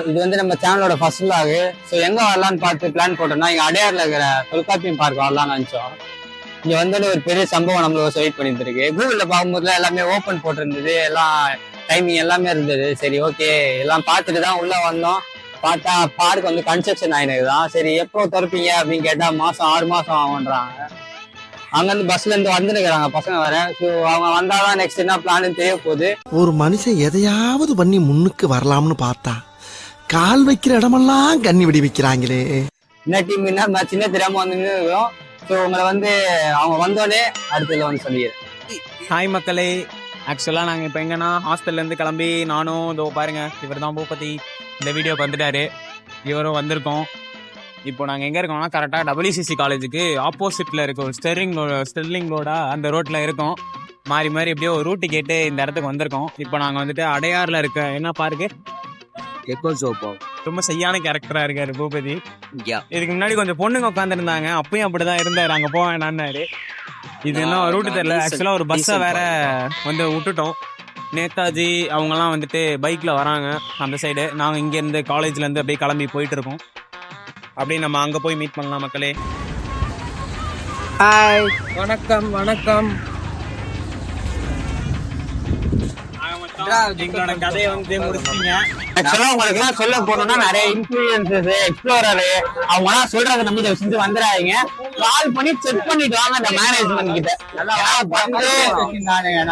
இது வந்து நம்ம சேனலோட ஃபர்ஸ்ட் vlog. ஸோ எங்க வரலான்னு பார்த்து பிளான் போட்டோம்னா இங்க அடையாறுல இருக்கிற தொல்காப்பியம் பார்க் வரலாம்னு நினைச்சோம். இங்க வந்து ஒரு பெரிய சம்பவம் நம்மளுக்கு வெயிட் பண்ணிட்டு இருக்கு. கூகுள்ல பார்க்கும்போதுல எல்லாமே ஓப்பன் போட்டிருந்தது, எல்லாம் டைமிங் எல்லாமே இருந்தது. சரி ஓகே எல்லாம் பார்த்துட்டு தான் உள்ள வந்தோம். பார்த்தா பார்க் வந்து கன்ஸ்ட்ரக்ஷன் ஆயினதுதான். சரி எப்போ திறப்பீங்க அப்படின்னு கேட்டா 6 மாசம் ஆகுன்றாங்க. அங்க இருந்து பஸ்ல இருந்து வந்துருக்காங்க பசங்க வர. ஸோ அவங்க வந்தாதான் நெக்ஸ்ட் என்ன பிளான் தெரிய போகுது. ஒரு மனுஷன் எதையாவது பண்ணி முன்னுக்கு வரலாம்னு பார்த்தா கால் வைக்கிற இடமெல்லாம் கண்ணி விடி வைக்கிறாங்களே. என்ன டீம் என்ன சின்ன தெரியாம வந்து நின்றுக்கிறோம். ஸோ உங்களை வந்து அவங்க வந்தோடனே அடுத்ததுல வந்து சொல்லிடுறேன். ஹாய் மக்களே, ஆக்சுவலாக நாங்கள் இப்போ எங்கன்னா ஹாஸ்டல்லேருந்து கிளம்பி நானும் இதோ பாருங்க இவர் தான் பூபதி இந்த வீடியோக்கு வந்துட்டாரு, இவரும் வந்திருக்கோம். இப்போ நாங்கள் எங்கே இருக்கோம்னா கரெக்டாக WCC காலேஜுக்கு ஆப்போசிட்டில் இருக்க ஒரு ஸ்டெர்லிங் ரோடா அந்த ரோட்டில் இருக்கோம். மாறி மாறி எப்படியோ ஒரு ரூட்டு கேட்டு இந்த இடத்துக்கு வந்திருக்கோம். இப்போ நாங்கள் வந்துட்டு அடையாறில் இருக்க என்ன பார்க்கு எக்கோ சோப்போ ரொம்ப செய்யான கேரக்டரா இருக்காரு பூபதி. இதுக்கு முன்னாடி கொஞ்சம் பொண்ணுங்க உட்காந்துருந்தாங்க, அப்பயும் அப்படிதான் இருந்தாரு, அங்க போக வேணான்னாரு. இது என்ன ரூட்டு தெரியல. ஆக்சுவலா ஒரு பஸ்ஸை வேற வந்து விட்டுட்டோம். நேதாஜி அவங்கெல்லாம் வந்துட்டு பைக்ல வராங்க அந்த சைடு. நாங்கள் இங்க இருந்து காலேஜ்ல இருந்து அப்படியே கிளம்பி போயிட்டு இருக்கோம். அப்படியே நம்ம அங்க போய் மீட் பண்ணலாம் மக்களே. ஹாய், வணக்கம் வணக்கம். எங்களோட கதையை வந்து முடிச்சிட்டீங்க. ஆக்சுவலா உங்களுக்கு எல்லாம் சொல்ல போனோம்னா நிறைய இன்ஃபுளுசர்ஸ் எக்ஸ்ப்ளோரர் அவங்க எல்லாம் சொல்றதை நம்பி செஞ்சு வந்துடாதீங்க. கால் பண்ணி செக் பண்ணிட்டு வாங்க அந்த மேனேஜ்மெண்ட் கிட்ட.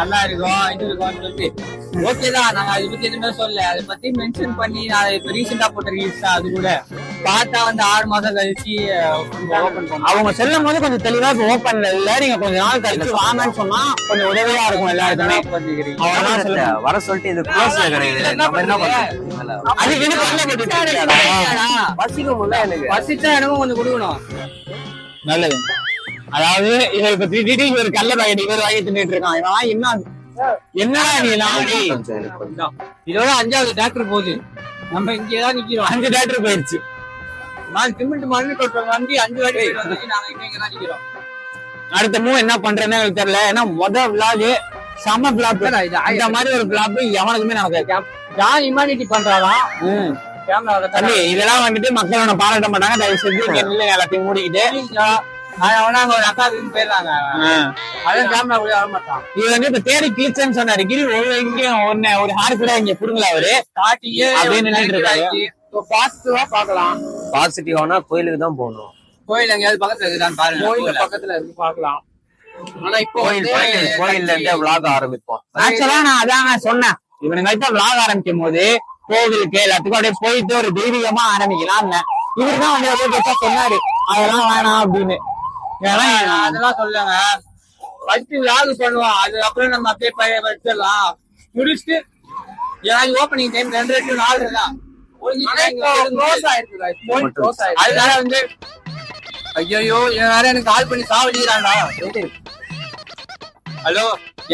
நல்லா இருக்கும் இது இருக்கும் சொல்லி ஓகேதான். நாங்க அதை பத்தி எதுவுமே சொல்ல, அதை பத்தி மென்ஷன் பண்ணி நான் இப்ப ரீசெண்டா போட்ட ரீல்ஸ் அது கூட பார்த்தா வந்து 6 மாசம் கழிச்சு ஓபன் பண்ணோம். அவங்க செல்லும் போது கொஞ்சம் தெளிவா ஓபன்ல இல்ல, நீங்க கொஞ்ச நாள் கழிச்சு வாங்கன்னு சொன்னா கொஞ்சம் உதவியா இருக்கும் எல்லாருக்குமே. வர சொல்லிட்டு இது க்ளோஸ்ல கிடையாது. நம்ம என்ன பண்றோம்? எனக்கும் கொஞ்சம் கொடுக்கணும். நல்லது. அதாவது இவர் இப்ப திடீர்னு ஒரு கல்ல பாக்கெட் இவர் வாங்கி தின்னுட்டு இருக்கான். இவன் இன்னும் என்னடா நீ இதோட 5வது டாக்டர் போகுது. நம்ம இங்கதான் நிக்கிறோம். 5 டாக்டர் போயிருச்சு. நான் சிமெண்ட் மண்ணு கொட்டுற வண்டி 5 வாட்டி நாங்க இங்கதான் நிக்கிறோம். அடுத்த மூவ் என்ன பண்றேன்னு எனக்கு தெரியல. ஏன்னா முதல் விளாக் செம பிளாப். இந்த மாதிரி ஒரு பிளாப் எவனுக்குமே நமக்கு யார் இமானிட்டி பண்றாதான். இதெல்லாம் வந்துட்டு மக்களோட பாராட்ட மாட்டாங்க. தயவு செஞ்சு எல்லாத்தையும் மூடிக்கிட்டு அங்க ஒரு அக்கா போயிடுறாங்க. அதான் கேமரா கூட வர மாட்டான். இது வந்து இப்ப தேடி கிழிச்சேன்னு சொன்னாரு. கிரி இங்கேயும் ஒரு ஹார் கூட இங்க புடுங்கல அவரு காட்டியே அப்படின்னு நின்றுட்டு இருக்காரு. பாசிட்டிவா பாக்கலாம். பாசிட்டிவானா கோயிலுக்கு தான் போகணும். கோயில் எங்கேயாவது பக்கத்துல இருக்குதான்னு பாருங்க. கோயில் பக்கத்துல இருக்கு பாக்கலாம். ஆனா இப்போ கோயில்ல இருந்தே விளாக் ஆரம்பிப்போம். ஆக்சுவலா நான் அதான் சொன்னேன், இவனுங்கள்ட்ட விளாக் ஆரம்பிக்கும் போது கோவிலுக்கு எல்லாத்துக்கும் அப்படியே போயிட்டு ஒரு தெய்வீகமா ஆரம்பிக்கலாம். இவருதான் வந்து சொன்னாரு அதெல்லாம் வேணாம் அப்படின்னு. அதெல்லாம் சொல்லுங்க ஃபர்ஸ்ட் விளாக் பண்ணுவோம், அதுக்கப்புறம் நம்ம அப்படியே வச்சிடலாம். முடிச்சுட்டு ஏதாவது ஓப்பனிங் டைம் 2 to 4 தான். அதனால வந்து ஐயோ இவன் வேற எனக்கு கால் பண்ணி சாவடிக்கிறான்டா. ஹலோ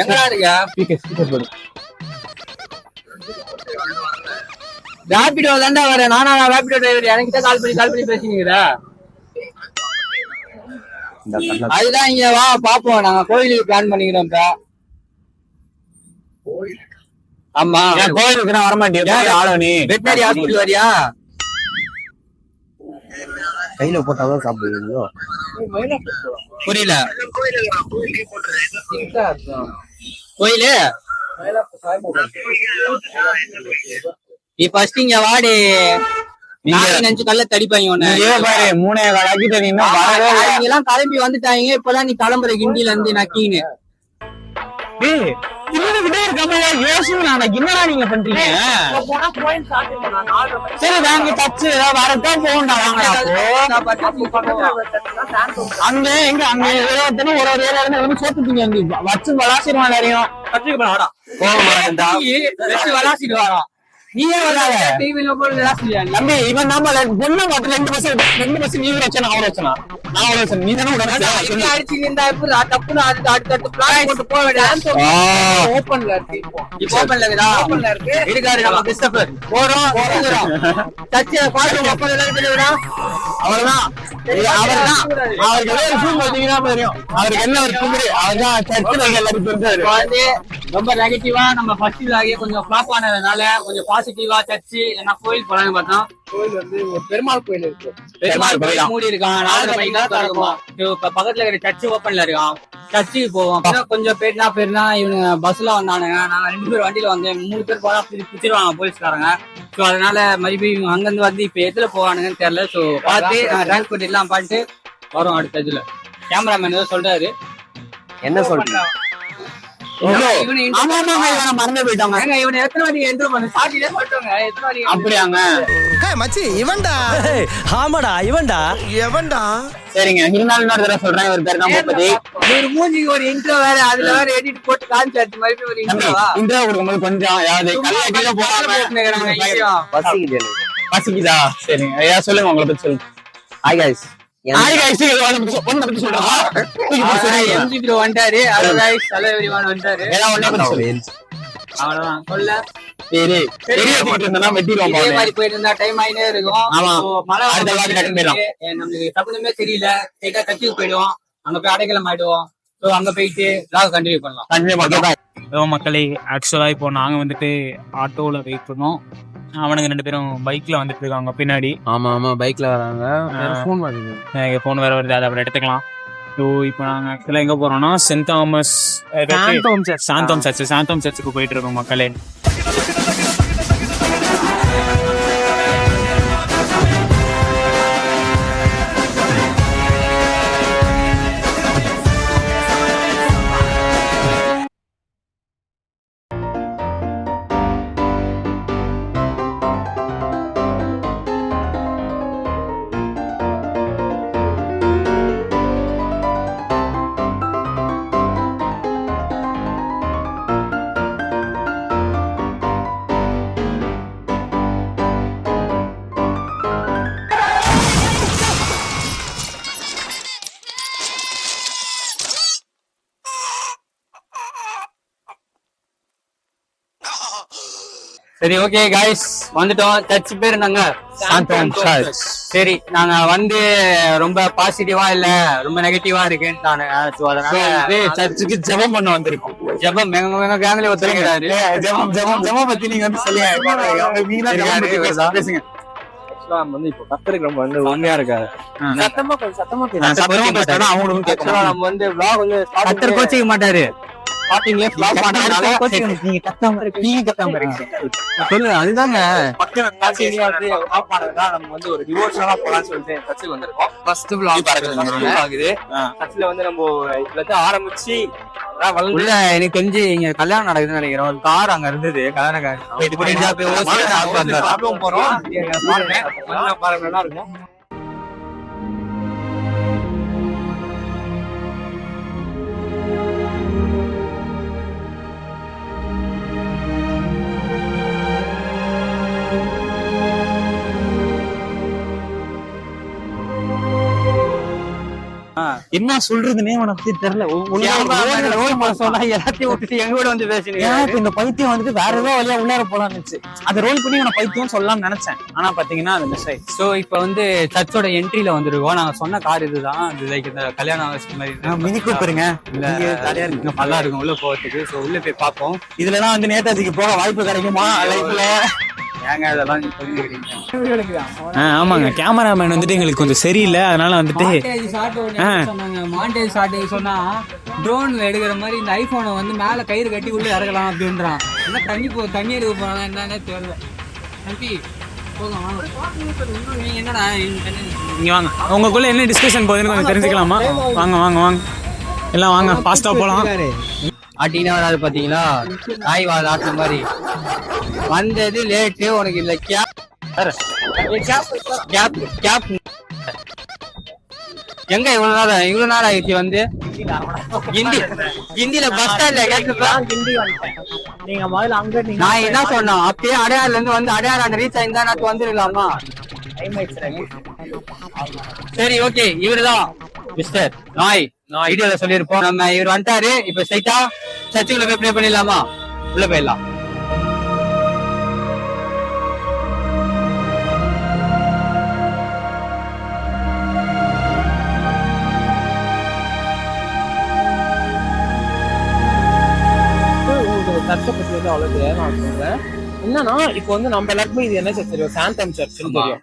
எங்கடா இருக்க? ராபிடோ தாண்டா வர. நானா ராபிடோ டிரைவர், எனக்கிட்ட கால் பண்ணி பேசினீங்க. அதுதான் இங்க வா பாப்போம். நாங்க கோயிலுக்கு பிளான் பண்ணிக்கிறோம் இப்ப. ஆமா கோயிலுக்கு நான் வரமாட்டேன். ஆளோனி வெட்டினரி ஹாஸ்பிட்டல் வரியா? கையில போட்டாதான் சாப்பிடுவீங்களோ? புரியல. கோயிலு நீ ஃபர்ஸ்ட் இங்க வாடி. நினைச்சு கல்ல தடிப்பாங்க. 3 எல்லாம் கிளம்பி வந்துட்டாங்க. இப்பதான் நீ கிளம்புற கிண்டில இருந்து நக்கின்னு. என்னடா நீங்க பண்றீங்க? சரி வாங்க தச்சு வரட்டும் போகண்டா. அங்க எங்க அங்க ஒரு ஏரியா சேர்த்துட்டீங்க. வச்சு வளாசிடுவான் எல்லாரையும். வளாசிடுவாரா? நீயே வராத தம்பி. இவன் நாம பொண்ணு மட்டும் 2 பஸ் நீ வச்சா நான் வச்சனா நீ தானே அடிச்சு இருந்தா தப்புன்னு அடுத்து பிளான் போட்டு போக வேண்டிய ஓப்பன்ல இருக்கு. இப்போ ஓப்பன்ல இருக்கு இருக்காரு நம்ம கிறிஸ்டபர். போறோம் தச்சு பாட்டு ஓப்பன்ல இருக்குடா. அவர்தான் அவருக்கு ஜூம் பாத்தீங்கன்னா தெரியும் அவருக்கு என்ன ஒரு கும்பிடு. அவர்தான் சர்ச்சில் எல்லாரும் ரொம்ப நெகட்டிவா நம்ம ஃபர்ஸ்ட் இதாகி கொஞ்சம் ஃபிளாப் ஆனதுனால கொஞ்சம் பாசிட்டிவா சர்ச்சு என்ன கோயில் போலான்னு பார்த்தோம். கோயில் வந்து ஒரு பெருமாள் கோயில் இருக்கு. பெருமாள் கோயில் மூடி இருக்கான். 4 மணிக்கு தான் திறக்கும். பக்கத்துல இருக்கிற சர்ச்சு ஓப்பன்ல இருக்கான். சர்ச்சுக்கு போவோம். கொஞ்சம் பேர்னா இவனுங்க பஸ்ல வந்தானுங்க. நாங்க 2 பேர் வண்டியில வந்தேன். 3 பேர் போனா பிடிச்சிருவாங்க போலீஸ்காரங்க. சோ அதனால மறுபடியும் அங்கிருந்து வந்து இப்ப எதுல போவானுங்கன்னு தெரியல. சோ பார்த்து டிரான்ஸ்போர்ட் எல்லாம் பண்ணிட்டு வரோம். அடுத்த இதுல கேமராமேன் ஏதோ சொல்றாரு. என்ன சொல்றீங்க? மறந்து போயிட்டாங்க. இவனை எத்தனை வாட்டி என்ட்ரு பண்ண சாட்டிலே சொல்லிட்டாங்க. எத்தனை வாட்டி அப்படியாங்க? மச்சி இவன்டா. ஆமாடா இவன்டா. எவன்டா? சரிங்க, இருந்தாலும் இன்னொரு தடவை சொல்றேன். ஒரு பேர் தான் பூபதி. ஒரு மூஞ்சிக்கு ஒரு இன்ட்ரோ வேற, அதுல வேற எடிட் போட்டு காமிச்சாச்சு. மறுபடியும் ஒரு இன்ட்ரோவா? இன்ட்ரோ கொடுக்கும்போது கொஞ்சம் யாவது கல்ல போறாங்க. பசிக்குதா? சரிங்க, ஐயா சொல்லுங்க, உங்களை பத்தி சொல்லுங்க. Hi guys. எம்ஜி ப்ரோ வந்துட்டாரு. ஹலோ गाइस, ஹலோ எவரிவன் வந்துட்டாரு. எல்லாம் ஒண்ணே பத்தி சொல்லுங்க. அவ்வளவுதான் சொல்ல. சரி சரி, வெட்டிட்டு இருந்தா வெட்டிடுவோம். இதே மாதிரி போயிட்டு இருந்தா டைம் ஆயினே இருக்கும். ஆமா, மழை அடுத்த வாட்டி கட்டி போயிடும். நமக்கு தப்புமே தெரியல. ஸ்ட்ரைட்டா கட்டிக்கு போயிடுவோம். அங்க போய் அடைக்கலம் ஆயிடுவோம். சோ அங்க போயிட்டு லாக் கண்டினியூ பண்ணலாம். கண்டினியூ பண்ணலாம். மக்களே, ஆக்சுவலா இப்போ நாங்க வந்துட்டு ஆட்டோல வெயிட் பண்ணோம். அவனுங்க 2 பேரும் பைக்ல வந்துட்டு இருக்காங்க பின்னாடி. ஆமா பைக்ல வராங்க. போன் வருது. போன் வேற வருது, அதை அப்புறம் எடுத்துக்கலாம். ஸோ இப்போ நாங்க ஆக்சுவலா எங்க போறோம்னா சென்ட் தாமஸ் சாந்தோம் சர்ச்சுக்கு போயிட்டு இருக்கோம் மக்களே. சரி, ஓகே गाइस, வந்துட்டோம். சர்ச் பேர் நாங்க சாந்தோம் சர்ச். சரி, நாங்க வந்து ரொம்ப பாசிட்டிவா இல்ல ரொம்ப நெகட்டிவா இருக்குன்னு நானு அதனால சர்ச்சுக்கு ஜெபம் பண்ண வந்திருக்கோம். ஜெபம் எங்க கேங்ல ஒருத்தர் ஜெபம் பத்தி நீங்க வந்து சொல்லுங்க. பேசுங்க. வந்து இப்போ கத்தருக்கு நம்ம வந்து உண்மையா இருக்காரு. சத்தமா பேசினா அவங்களும் கேட்கலாம். நம்ம வந்து vlog வந்து கத்தர் கோச்சிக்க மாட்டாரு. பாத்தீங்களே vlog பண்றதுனால நீங்க கத்தாம இருக்கீங்க. சொல்லுங்க. அதுதாங்க நம்ம வந்து ஒரு டிவோஷனலா போலாம்னு சொல்லிட்டு சர்ச்சுக்கு வந்திருக்கோம். ஃபர்ஸ்ட் vlog ஆகுது. சர்ச்சில் வந்து நம்ம இதுல ஆரம்பிச்சு உள்ள எனக்கு தெரிஞ்சு இங்க கல்யாணம் நடக்குதுன்னு நினைக்கிறேன். ஒரு கார் அங்க இருந்தது, கல்யாண கார் போறோம். நல்லா இருக்கும். என்ன சொல்றதுன்னே உனக்கு தெரியல. எல்லாத்தையும் விட்டுட்டு எங்க கூட வந்து பேசுறீங்க. இந்த பைத்தியம் வந்துட்டு வேற ஏதோ வழியா உள்ளார போலான்னு அதை ரோல் பண்ணி உன பைத்தியம் சொல்லலாம்னு நினைச்சேன். ஆனா பாத்தீங்கன்னா அது மிஸ் ஆயிடுச்சு. சோ இப்ப வந்து சர்ச்சோட என்ட்ரில வந்துருக்கோம். நாங்க சொன்ன கார் இதுதான். இந்த கல்யாணம் ஆகஸ்ட் மாதிரி மினி கூப்பிடுங்க. நல்லா இருக்கும் உள்ள போறதுக்கு. சோ உள்ள போய் பார்ப்போம். இதுலதான் வந்து நேதாஜிக்கு போக வாய்ப்பு கிடைக்குமா லைஃப்ல? ஏங்க அதெல்லாம் ஆமாங்க, கேமராமேன் வந்துட்டு எங்களுக்கு கொஞ்சம் சரியில்லை. அதனால வந்துட்டு மாண்டேஜ் ஷாட் சொன்னா ட்ரோன்ல எடுக்கிற மாதிரி இந்த ஐபோனை வந்து மேல கயிறு கட்டி உள்ள இறக்கலாம் அப்படின்றான். என்ன தண்ணி எடுக்க போறாங்க என்னன்னே தெரியல. தம்பி என்னடா இங்க வாங்க, உங்களுக்குள்ள என்ன டிஸ்கஷன் போகுதுன்னு கொஞ்சம் தெரிஞ்சுக்கலாமா? வாங்க வாங்க வாங்க, எல்லாம் வாங்க, ஃபாஸ்டா போலாம். ஆட்டினா வராது பாத்தீங்களா, நாய் வாழ ஆட்டுற மாதிரி வந்தது லேட்டு. உனக்கு இல்ல எங்க இவ்வளவு நேரம் ஆயிடுச்சு வந்து ஹிந்தில பஸ் ஸ்டாண்ட்ல நீங்க முதல்ல அங்க நான் என்ன சொன்னேன் அப்பயே அடையாறுல இருந்து வந்து அடையாறு ரீச் ஆயிருந்தா நான் வந்துடலாமா? சரி ஓகே, இவருதான் மிஸ்டர் நாய். வீடியோல சொல்லிருப்போம். நம்ம இவர் வந்துட்டாரு. இப்ப ஸ்ட்ரைட்டா சர்ச்சுக்குள்ள போய் ப்ளே பண்ணிடலாமா? உள்ள போயிடலாம். வந்து அவ்வளவு தெரியாது, நான் சொல்றேன். என்னன்னா இப்போ வந்து நம்ம எல்லாருக்குமே இது என்ன சர்ச் தெரியும், சாந்தம் சர்ச்னு தெரியும்.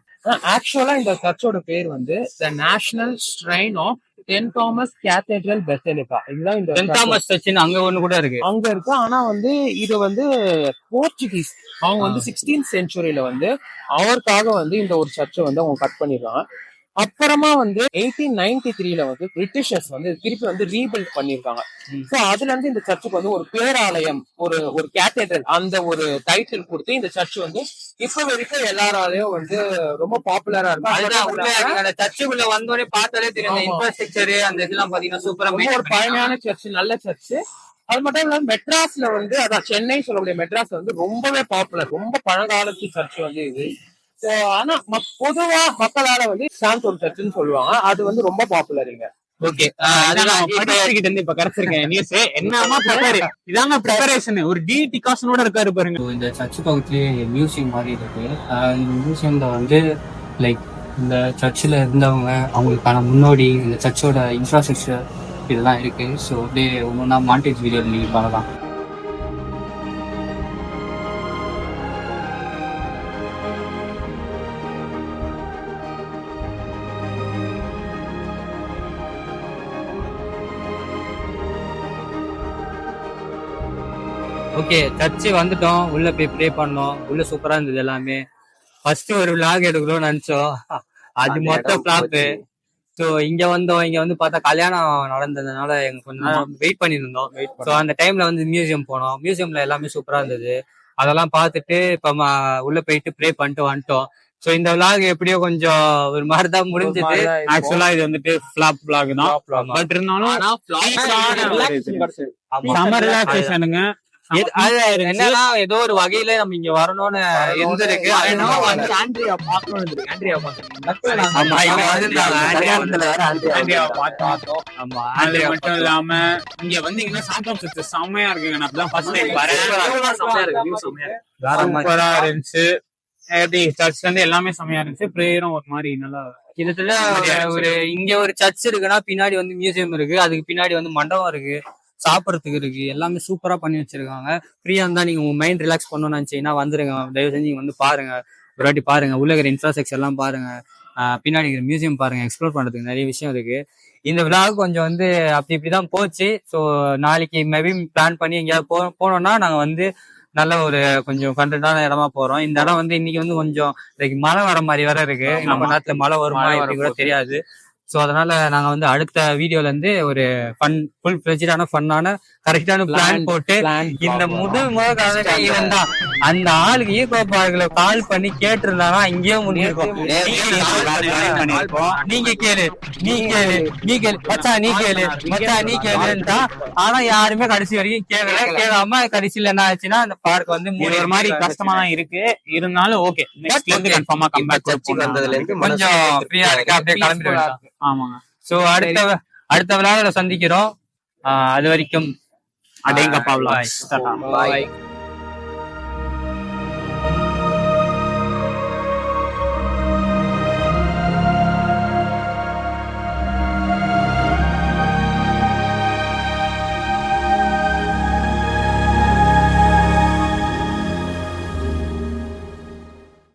ஆக்சுவலா இந்த சர்ச்சோட பேர் வந்து the national shrine of Saint Thomas cathedral basilica. இதுதான் இந்த சென்ட் தாமஸ் சர்ச்சின்னு அங்க ஒண்ணு கூட இருக்கு. அங்க இருக்கு. ஆனா வந்து இது வந்து போர்ச்சுகீஸ் அவங்க வந்து 16th செஞ்சுரியில வந்து அவருக்காக வந்து இந்த ஒரு சர்ச்சை வந்து அவங்க கட் பண்ணிடுறாங்க. அப்புறமா வந்து 1893ல வந்து பிரிட்டிஷர்ஸ் வந்து திருப்பி வந்து ரீபில்ட் பண்ணிருக்காங்க. சோ அதுல இருந்து இந்த சர்ச்சுக்கு வந்து ஒரு பேராலயம், ஒரு கேத்தட்ரல் அந்த ஒரு டைட்டில் கொடுத்து இந்த சர்ச் வந்து இப்ப வரைக்கும் எல்லாராலையும் வந்து ரொம்ப பாப்புலரா இருக்கு. அந்த சர்ச்சுக்குள்ள வந்தோடனே பார்த்தாலே தெரியும் இன்ஃப்ராஸ்ட்ரக்சர் அந்த இதெல்லாம் பாத்தீங்கன்னா சூப்பரா ஒரு பழமையான சர்ச், நல்ல சர்ச். அது மட்டும் இல்லாம மெட்ராஸ்ல வந்து அதான் சென்னை சொல்லக்கூடிய மெட்ராஸ்ல வந்து ரொம்பவே பாப்புலர், ரொம்ப பழங்காலத்து சர்ச் வந்து இது. ஆனா பொதுவா மக்களால வந்து சாந்தோம் சர்ச்சுன்னு சொல்லுவாங்க. அது வந்து ரொம்ப பாப்புலர் இங்க. ஓகே, கிட்ட இருந்து இப்ப கிடைச்சிருக்கேன் நியூஸ். என்னமா இதாங்க ப்ரிப்பரேஷன், ஒரு டிகாஷனோட இருக்காரு பாருங்க. இந்த சர்ச் பக்கத்துலயே மியூசியம் மாதிரி இருக்கு. இந்த மியூசியம்ல வந்து லைக் இந்த சர்ச்சில் இருந்தவங்க, அவங்களுக்கான முன்னோடி, இந்த சர்ச்சோட இன்ஃப்ராஸ்ட்ரக்சர் இதெல்லாம் இருக்கு. ஸோ அப்படியே ஒவ்வொன்றா மாண்டேஜ் வீடியோ நீங்க பார்க்கலாம். ஓகே, சர்ச்சு வந்துட்டோம். உள்ள போய் ப்ரே பண்ணோம். உள்ள சூப்பரா இருந்தது எல்லாமே. ஃபர்ஸ்ட் ஒரு விளாக் எடுக்கணும்னு நினைச்சோம், அது மொத்தம் ஃபிளாப்பு. ஸோ இங்க வந்தோம். இங்க வந்து பார்த்தா கல்யாணம் நடந்ததுனால எங்க கொஞ்ச நேரம் வெயிட் பண்ணியிருந்தோம். ஸோ அந்த டைம்ல வந்து மியூசியம் போனோம். மியூசியம்ல எல்லாமே சூப்பரா இருந்தது. அதெல்லாம் பார்த்துட்டு இப்ப உள்ள போயிட்டு ப்ரே பண்ணிட்டு வந்துட்டோம். ஸோ இந்த விளாக் எப்படியோ கொஞ்சம் ஒரு மாதிரி தான் முடிஞ்சது. ஆக்சுவலா இது வந்துட்டு ஃபிளாப் விளாக் தான். பட் இருந்தாலும் சம்மர் ரிலாக்ஸேஷனுங்க. என்னன்னா ஏதோ ஒரு வகையில நம்ம இங்க வரணும்னு இருந்திருக்கு. மட்டும் இல்லாம இங்க வந்தீங்கன்னா சாந்தோம் சர்ச் செம்மையா இருக்குங்க. நான் அப்பதான் ஃபர்ஸ்ட் டைம் வரேன். சூப்பரா இருந்துச்சு. சர்ச்ல இருந்து எல்லாமே செம்மையா இருந்துச்சு. பிரேயரும் ஒரு மாதிரி நல்லா கிட்டத்தட்ட ஒரு இங்க ஒரு சர்ச் இருக்குன்னா பின்னாடி வந்து மியூசியம் இருக்கு, அதுக்கு பின்னாடி வந்து மண்டபம் இருக்கு, சாப்பிடறதுக்கு இருக்கு, எல்லாமே சூப்பரா பண்ணி வச்சிருக்காங்க. ஃப்ரீயா இருந்தா நீங்க உங்க மைண்ட் ரிலாக்ஸ் பண்ணணும்னு நினைச்சீங்கன்னா வந்துருங்க. தயவு செஞ்சு நீங்க வந்து பாருங்க, ஒரு வாட்டி பாருங்க. உள்ள இருக்கிற இன்ஃப்ராஸ்ட்ரக்சர் எல்லாம் பாருங்க, பின்னாடி இருக்கிற மியூசியம் பாருங்க. எக்ஸ்ப்ளோர் பண்றதுக்கு நிறைய விஷயம் இருக்கு. இந்த விழாவுக்கு கொஞ்சம் வந்து அப்படி இப்படிதான் போச்சு. ஸோ நாளைக்கு மேபி பிளான் பண்ணி எங்கேயாவது போனோம்னா நாங்க வந்து நல்ல ஒரு கொஞ்சம் கண்டென்ட்டான இடமா போறோம். இந்த இடம் வந்து இன்னைக்கு வந்து கொஞ்சம் மழை வர மாதிரி வேற இருக்கு. நம்ம நேரத்துல மழை வருமா எப்படி கூட தெரியாது. ஸோ அதனால நாங்க வந்து அடுத்த வீடியோல இருந்து ஒரு ஃபுல் ஃபிளெஜ்டான ஃபன்னான கரெக்டான பிளான் போட்டு இந்த முதல் ஈவென்ட் தான். அந்த ஆளுக்கு ஈகோ பார்க்ல கால் பண்ணி கேட்டிருந்தாங்கன்னா இங்கேயே முடிஞ்சிருக்கும். நீங்க கேளு மச்சா, நீ கேளுன்ட்டா. ஆனா யாருமே கடைசி வரைக்கும் கேட்காம கடைசியில என்ன ஆச்சுன்னா அந்த பார்க் வந்து ஒரு மாதிரி கஷ்டமா தான் இருக்கு. இருந்தாலும் ஓகே, நெக்ஸ்ட்ல இருந்து கன்ஃபார்மா கம்பேக் வந்ததுல இருந்து கொஞ்சம் ஃப்ரீயா இருக்கு, அப்படியே கிளம்பிடுவேன். ஆமாங்க. சோ அடுத்த விழாவில சந்திக்கிறோம். அது வரைக்கும் அடேங்கப்பா.